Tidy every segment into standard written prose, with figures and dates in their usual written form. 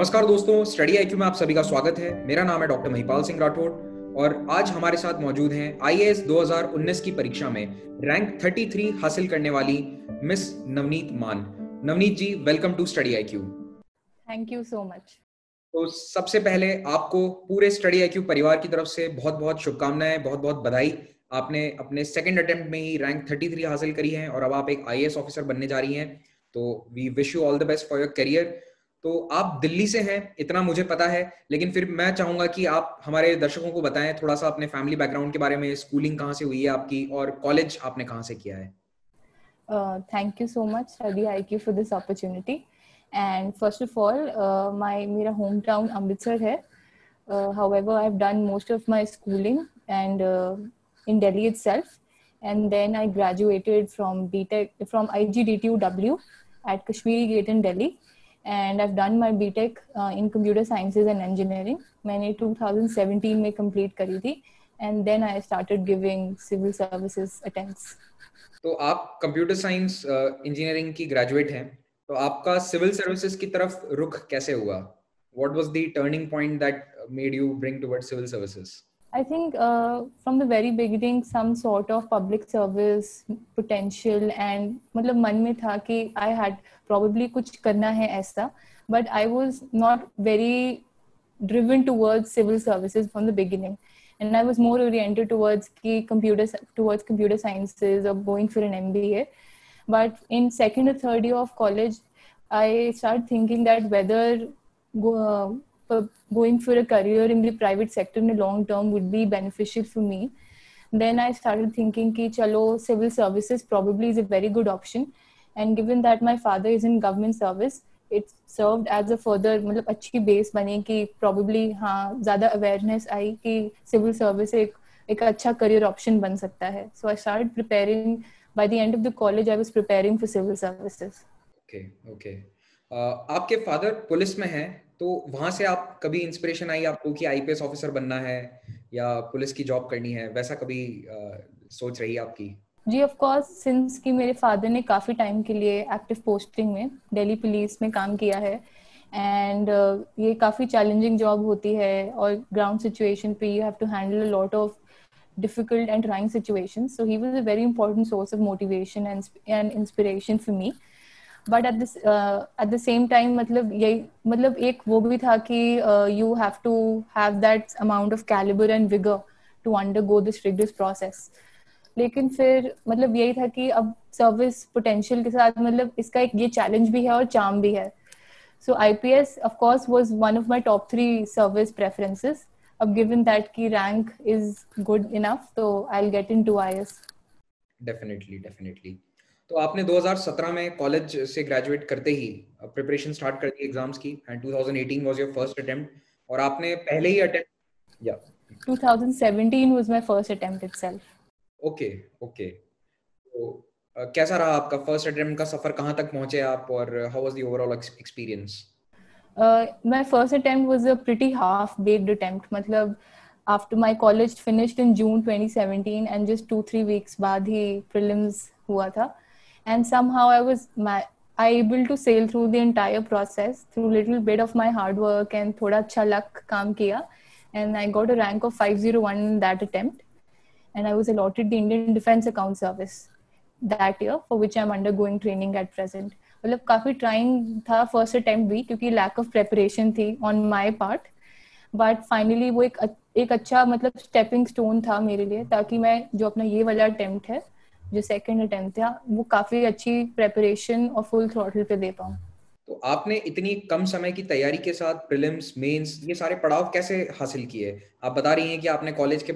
नमस्कार दोस्तों, study IQ में आप सभी का स्वागत है। मेरा नाम है डॉक्टर महिपाल सिंह राठौड़ और आज हमारे साथ मौजूद हैं आईएएस 2019 की परीक्षा में रैंक 33 हासिल करने वाली miss Navneet Mann. Navneet ji, welcome to study IQ. Thank you so much. तो सबसे पहले आपको पूरे स्टडी आईक्यू परिवार की तरफ से बहुत बहुत शुभकामनाएं, बहुत बहुत बधाई। आपने अपने सेकंड अटेम्प्ट में ही रैंक 33 हासिल करी है और अब आप एक आईएएस ऑफिसर बनने जा रही हैं। तो we wish you all the best for your career. तो आप दिल्ली से हैं, इतना मुझे पता है, लेकिन फिर मैं चाहूंगा कि आप हमारे दर्शकों को बताएं थोड़ा सा अपने फैमिली बैकग्राउंड के बारे में। स्कूलिंग कहाँ से हुई है आपकी और कॉलेज आपने कहाँ से किया है? Thank you so much, Study IQ, for this opportunity. And first of all, मेरा hometown अमृतसर है. However, I've done most of my schooling and in Delhi itself, and then I graduated from BTech from IGDTUW at Kashmiri Gate in Delhi, and I've done my BTech in Computer Sciences and Engineering. मैंने 2017 में complete करी थी, and then I started giving civil services attempts. तो आप computer science engineering की graduate हैं, तो आपका सिविल सर्विसेज की तरफ रुख कैसे हुआ? What was the turning point that made you bring towards civil services? I think from the very beginning some sort of public service potential and मतलब मन में था कि I had probably कुछ करना है ऐसा, but I was not very driven towards civil services from the beginning, and I was more oriented towards computer sciences or going for an MBA. But in second or third year of college, I started thinking that whether going for a career in the private sector in the long term would be beneficial for me. Then I started thinking कि चलो civil services probably is a very good option, and given that my father is in government service, it served as a further मतलब अच्छी base बनी कि probably हाँ ज़्यादा awareness आई कि civil service एक अच्छा career option बन सकता है. So I started preparing. By the end of the college, I was preparing for civil services. Okay. आपके फादर पुलिस में हैं, तो वहां से आप कभी इंस्पिरेशन आई आपको कि आईपीएस ऑफिसर बनना है या पुलिस की जॉब करनी है, वैसा कभी सोच रही है आपकी? जी ऑफ कोर्स, सिंस कि मेरे फादर ने काफ़ी टाइम के लिए एक्टिव पोस्टिंग में दिल्ली पुलिस में काम किया है, एंड ये काफ़ी चैलेंजिंग जॉब होती है और ग्राउंड सिचुएशन पे you have to handle a lot of difficult and trying situations. So he was a very important source of motivation and inspiration for me. But at the same time मतलब एक वो भी था कि you have to have that amount of caliber and vigor to undergo this rigorous process. लेकिन फिर मतलब यही था कि अब सर्विस पोटेंशियल के साथ मतलब इसका एक ये चैलेंज भी है और चार्म भी है. So IPS of course was one of my top 3 service preferences. अब given that की rank is good enough, so I'll get into IS. Definitely. तो आपने 2017 में कॉलेज से ग्रेजुएट करते ही प्रिपरेशन स्टार्ट कर दी एग्जाम्स की, and 2018 was your first attempt और आपने पहले ही अटेम्प्ट या 2017 was my first attempt itself. Okay. तो कैसा रहा आपका फर्स्ट अटेम्प्ट का सफर? कहाँ तक पहुंचे आप और how was the overall experience? My first attempt was a pretty half-baked attempt. मतलब after my college finished in June 2017 and just 2-3 weeks बाद ही prelims हुआ था, and somehow I able to sail through the entire process through little bit of my hard work and थोड़ा अच्छा luck काम किया, and I got a rank of 501 in that attempt, and I was allotted the Indian Defence Account Service that year, for which I'm undergoing training at present. मतलब काफ़ी trying था first attempt भी, क्योंकि lack of preparation थी on my part, but finally वो एक अच्छा मतलब स्टेपिंग स्टोन था मेरे लिए, ताकि मैं जो अपना ये वाला अटेम्प्ट है, जो सेकंड अटेम्प्ट था, वो काफ़ी अच्छी प्रेपरेशन और फुल थ्रॉटल पे दे पाऊँ. तो आपने इतनी कम समय की तैयारी के साथ प्रीलिम्स, मेंस, ये सारे पड़ाव कैसे हासिल किए? आप बता रही हैं कि आपने कॉलेज के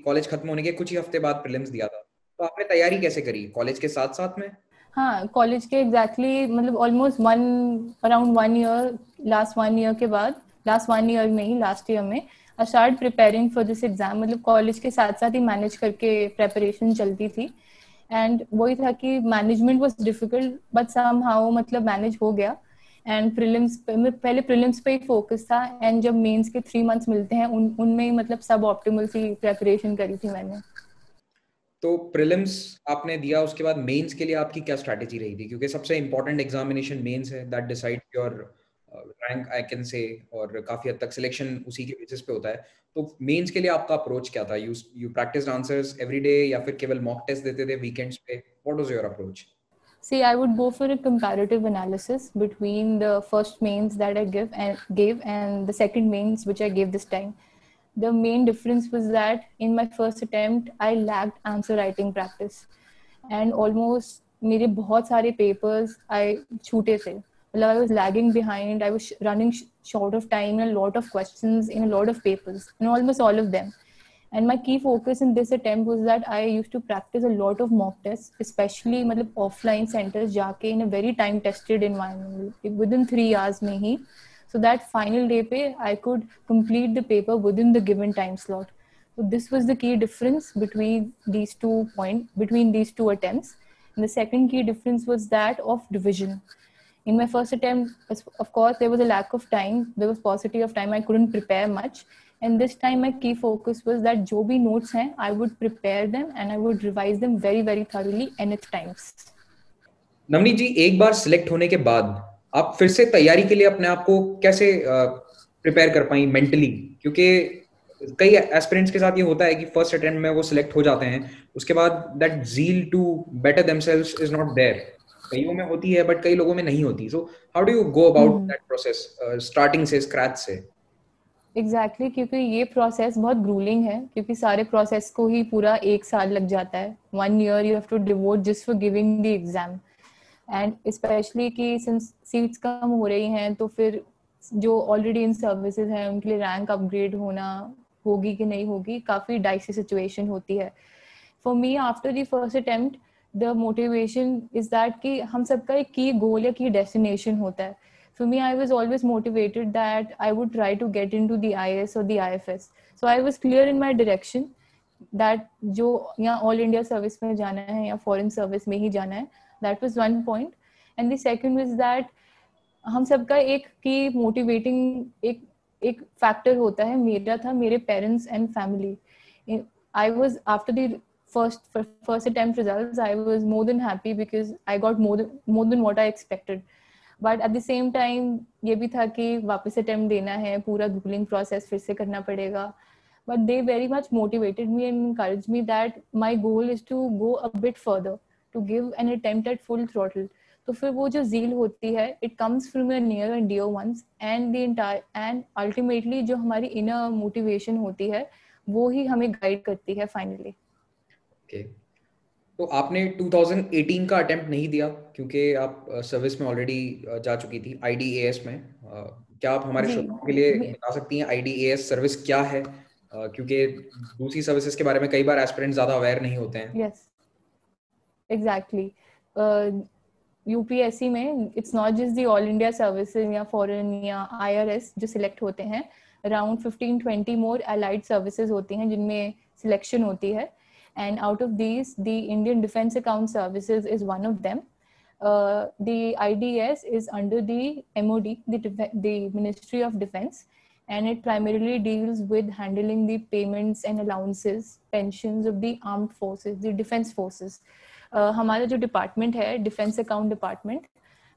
कॉलेज खत्म होने के कुछ ही हफ्ते बाद प्रीलिम्स दिया था, तो आपने तैयारी कैसे करी कॉलेज के साथ साथ में? हाँ, कॉलेज के एग्जैक्टली मतलब almost around 1 year, last 1 year के बाद, लास्ट 1 ईयर में ही, लास्ट ईयर में I start preparing for this exam. मतलब कॉलेज के साथ साथ ही मैनेज करके प्रेपरेशन चलती थी, एंड वही था कि management was difficult but somehow मतलब मैनेज हो गया. एंड पहले प्रीलिम्स पे ही फोकस था, एंड जब मेंस के 3 मंथ्स मिलते हैं उनमें ही मतलब सब ऑप्टिमल सी प्रेपरेशन करी थी मैंने. तो प्रीलिम्स आपने दिया, उसके बाद मेंस के लिए आपकी क्या स्ट्रैटेजी रही थी? क्योंकि सबसे इंपॉर्टेंट एग्जामिनेशन मेंस है, that decides your rank I can say, और काफी हद तक सिलेक्शन उसी के बेसिस पे होता है। तो मेंस के लिए आपका अप्रोच क्या था? You practised answers every day या फिर केवल मॉक टेस्ट देते थे वीकेंड्स पे? What was your approach? See, I would go for a comparative analysis between the first mains that I gave and the second mains which I gave this time. The main difference was that in my first attempt, I lacked answer writing practice, and almost मेरे बहुत सारे papers I छूटे थे. मतलब I was lagging behind. I was running short of time in a lot of questions in a lot of papers, in almost all of them. And my key focus in this attempt was that I used to practice a lot of mock tests, especially मतलब offline centers जाके in a very time tested environment within 3 hours में ही, so that final day पे I could complete the paper within the given time slot. So this was the key difference between these two attempts. And the second key difference was that of division. In my first attempt, of course, there was a lack of time. There was paucity of time. I couldn't prepare much. And this time, my key focus was that जो भी notes हैं, I would prepare them and I would revise them very, very thoroughly nth times. Navneet जी, एक बार select होने के बाद आप फिर से तैयारी के लिए अपने आप को कैसे प्रिपेयर कर पाई मेंटली? क्योंकि कई एस्पिरेंट्स के साथ ये होता है कि फर्स्ट अटेम्प्ट में वो सिलेक्ट हो जाते हैं, उसके बाद that zeal to better themselves is not there. कईयों में होती है बट कई लोगों में नहीं होती। So how do you go about that process, starting से, स्क्रैच से? एग्जैक्टली क्योंकि ये प्रोसेस बहुत ग्रूलिंग है, क्योंकि सारे प्रोसेस को ही पूरा 1 साल लग जाता है. 1 year you have to devote just for giving the exam. And specially कि सिंस सीट्स कम हो रही हैं तो फिर जो ऑलरेडी इन सर्विसेज हैं उनके लिए रैंक अपग्रेड होना होगी कि नहीं होगी, काफ़ी डाइसी सिचुएशन होती है. For me after the first attempt the motivation is that कि हम सबका एक की गोल या की डेस्टिनेशन होता है. For me, I was always motivated that I would try to get into the IAS or the IFS. So I was clear in my direction that जो यहाँ ऑल इंडिया सर्विस में जाना है या फॉरेन सर्विस में ही जाना है. That was one point. And the second was that हम सबका एक की मोटिवेटिंग एक फैक्टर होता है. मेरा था मेरे parents and family. I was after the first attempt results, I was more than happy because I got more than what I expected. But at the same time ये भी था कि वापस अटेम्प्ट देना है, पूरा गूगलिंग प्रोसेस फिर से करना पड़ेगा. But they very much motivated me and encouraged me that my goal is to go a bit further, to give an attempt at full throttle. तो फिर वो जो zeal होती है, it comes from your near and dear ones and the entire and ultimately जो हमारी inner motivation होती है वो ही हमें गाइड करती है फाइनली. ओके, तो आपने 2018 का अटेम्प्ट नहीं दिया क्योंकि आप सर्विस में ऑलरेडी जा चुकी थी IDAS में। क्या आप हमारे श्रोताओं के लिए बता सकती हैं IDAS सर्विस क्या है? क्योंकि दूसरी सर्विसेज के बारे में कई बार एस्पिरेंट्स ज्यादा अवेयर नहीं होते हैं। Yes, exactly. यूपीएससी में it's not just the all India services या फॉरेन या IRS जो सिलेक्ट होते हैं. अराउंड 15-20 मोर अलाइड सर्विसेज होती हैं जिनमें सिलेक्शन होती है. And out of these, the Indian Defence Account Services is one of them. The IDS is under the MOD, the Ministry of Defence, and it primarily deals with handling the payments and allowances, pensions of the armed forces, the defence forces. हमारा जो department है, defence account department,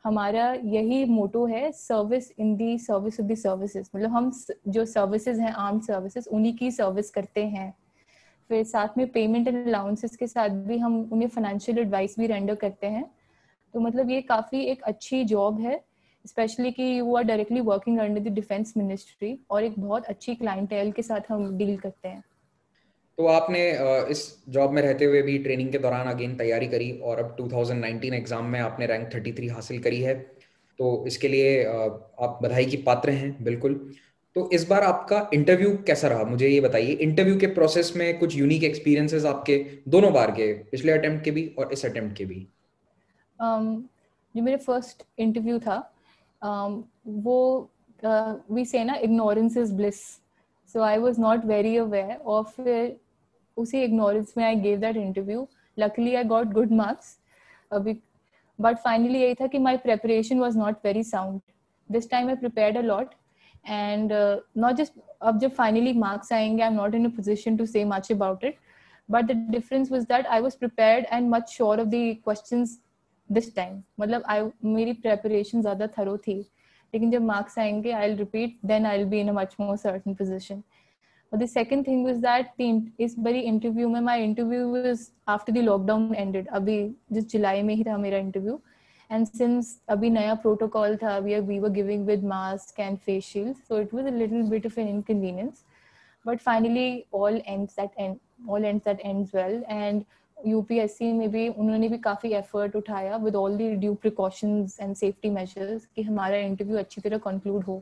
हमारा यही मोटो है, service in the service of the services. मतलब हम जो services हैं, आर्म्ड सर्विसेज, उन्हीं की सर्विस करते हैं. फिर साथ में पेमेंट एंड अलाउंसेस के साथ भी हम उन्हें फाइनेंशियल एडवाइस भी रेंडर करते हैं. तो मतलब ये काफ़ी एक अच्छी जॉब है, स्पेशली कि you are directly working under the defence ministry और एक बहुत अच्छी क्लाइंटेल के साथ हम डील करते हैं. तो आपने इस जॉब में रहते हुए भी ट्रेनिंग के दौरान अगेन तैयारी करी और अब 2019 एग्जाम में आपने रैंक 33 हासिल करी है, तो इसके लिए आप बधाई की पात्र हैं बिल्कुल. तो इस बार आपका इंटरव्यू कैसा रहा, मुझे ये बताइए. इंटरव्यू के प्रोसेस में कुछ यूनिक एक्सपीरियंसेस आपके दोनों बार के, पिछले अटेम्प्ट के भी और इस अटेम्प्ट के भी? जो मेरे फर्स्ट इंटरव्यू था वो वी से ना ignorance is bliss. So I was not very aware और फिर उसी इग्नोरेंस में I gave that interview. Luckily I got good marks. But finally यही था कि my preparation was not very sound. This time I prepared a lot and not just अब जब finally marks आएंगे, I'm not in a position to say much about it, but the difference was that I was prepared and much sure of the questions this time. मतलब मेरी preparation ज़्यादा thorough थी. लेकिन जब marks आएंगे I will repeat, then I will be in a much more certain position. But the second thing was that इस बड़ी interview में, my interview was after the lockdown ended. अभी जिस जुलाई में ही था मेरा इंटरव्यू. And since अभी नया प्रोटोकॉल था, we were giving with mask and face shields, so it was a little bit of an inconvenience. But finally all ends that ends well. And UPSC में भी उन्होंने भी काफ़ी एफर्ट उठाया with all the due precautions and safety measures कि हमारा interview अच्छी तरह conclude हो.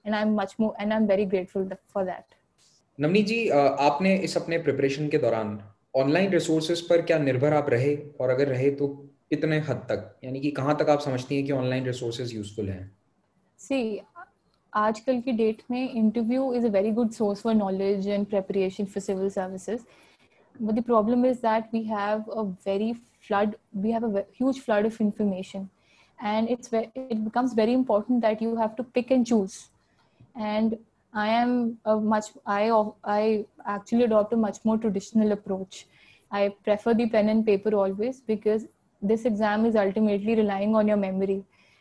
And I'm very grateful for that. Navneet जी, आपने इस अपने प्रिपरेशन के दौरान ऑनलाइन रिसोर्सेज पर क्या निर्भर आप रहे, और अगर रहे तो कितने हद तक, यानी कि कहाँ तक आप समझती हैं कि ऑनलाइन रिसोर्सेज यूजफुल हैं? See, आजकल की डेट में interview is a very good source for knowledge and preparation for civil services. But the problem is that we have a huge flood of information, and it becomes very important that you have to pick and choose. And I actually adopt a much more traditional approach. I prefer the pen and paper always, because this exam is ultimately relying on your memory.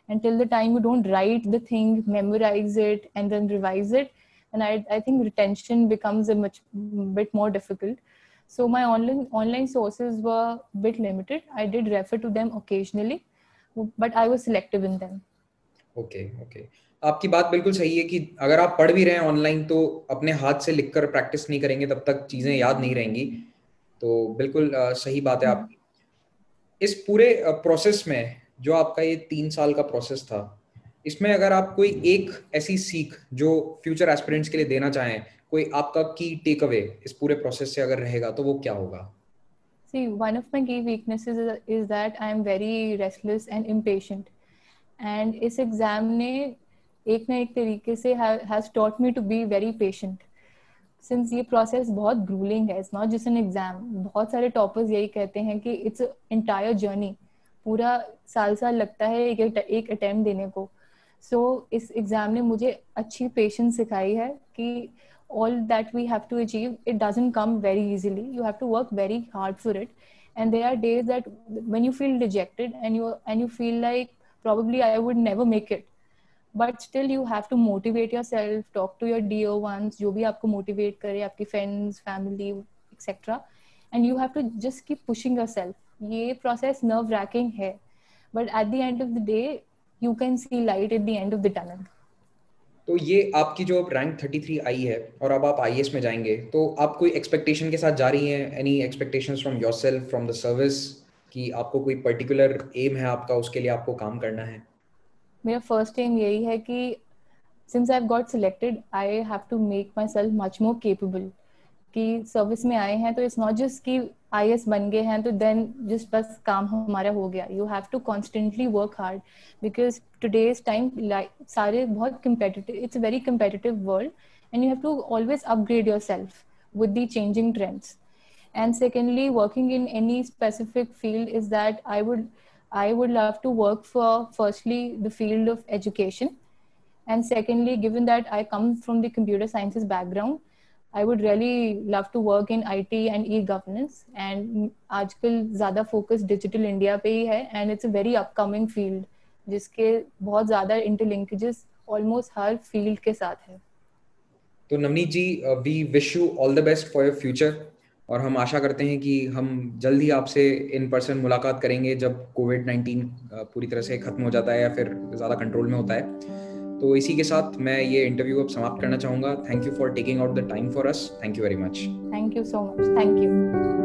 Until the time you don't write the thing, memorize it, and then revise it, and I think retention becomes a bit more difficult. So my online sources were a bit limited. I did refer to them occasionally, but I was selective in them. Okay. आपकी बात बिल्कुल सही है कि अगर आप पढ़ भी रहे हैं ऑनलाइन तो अपने हाथ से लिखकर प्रैक्टिस नहीं करेंगे तब तक चीजें याद नहीं रहेंगी. तो बिल्कुल सही बात है आपकी. इस पूरे प्रोसेस में जो आपका ये 3 साल का प्रोसेस था, इसमें अगर आप कोई एक ऐसी सीख जो फ्यूचर एस्पिरेंट्स के लिए देना चाहें, कोई आपका की टेक अवे इस पूरे प्रोसेस से अगर रहेगा तो वो क्या होगा? See, one of my key weaknesses is that I am very restless and impatient. And इस एग्जाम ने एक ना एक तरीके से has taught me to be very patient. Since ये प्रोसेस बहुत grueling है, it's not just an exam. बहुत सारे टॉपर्स यही कहते हैं कि it's an entire journey. पूरा साल लगता है एक अटेम्प्ट देने को. So इस एग्जाम ने मुझे अच्छी पेशेंस सिखाई है कि all that we have to achieve, it doesn't come very easily. You have to work very hard for it. And there are days that when you feel dejected and you feel like probably I would never make it, but still you have to motivate yourself, talk to your dear ones, जो भी आपको motivate करे, आपकी friends, family, etc. And you have to just keep pushing yourself. ये process nerve wracking है, but at the end of the day you can see light at the end of the tunnel. तो ये आपकी जो अब rank 33 आई है और अब आप आईएएस में जाएंगे, तो आप कोई एक्सपेक्टेशन के साथ जा रही हैं? Any expectations from yourself, from the service, कि आपको कोई पर्टिकुलर एम है आपका, उसके लिए आपको काम करना है? मेरा फर्स्ट एम यही है कि since I've got selected, I have to make myself much more capable. कि सर्विस में आए हैं तो इट्स नॉट जस्ट कि आईएएस बन गए हैं तो देन जस्ट बस काम हमारा हो गया. You have to constantly work hard, because today's time सारे बहुत competitive, it's a very competitive world, and you have to always upgrade yourself with the changing trends. And secondly, working in any specific field is that I would love to work for firstly the field of education, and secondly, given that I come from the computer sciences background, I would really love to work in IT and e-governance. And आजकल ज़्यादा focus digital India पे ही है, and it's a very upcoming field जिसके बहुत ज़्यादा interlinkages almost हर field के साथ है. तो Navneet ji, we wish you all the best for your future, और हम आशा करते हैं कि हम जल्द ही आपसे इन पर्सन मुलाकात करेंगे जब कोविड-19 पूरी तरह से खत्म हो जाता है या फिर ज़्यादा कंट्रोल में होता है. तो इसी के साथ मैं ये इंटरव्यू अब समाप्त करना चाहूँगा. Thank you for taking out the time for us. Thank you very much. Thank you so much. Thank you.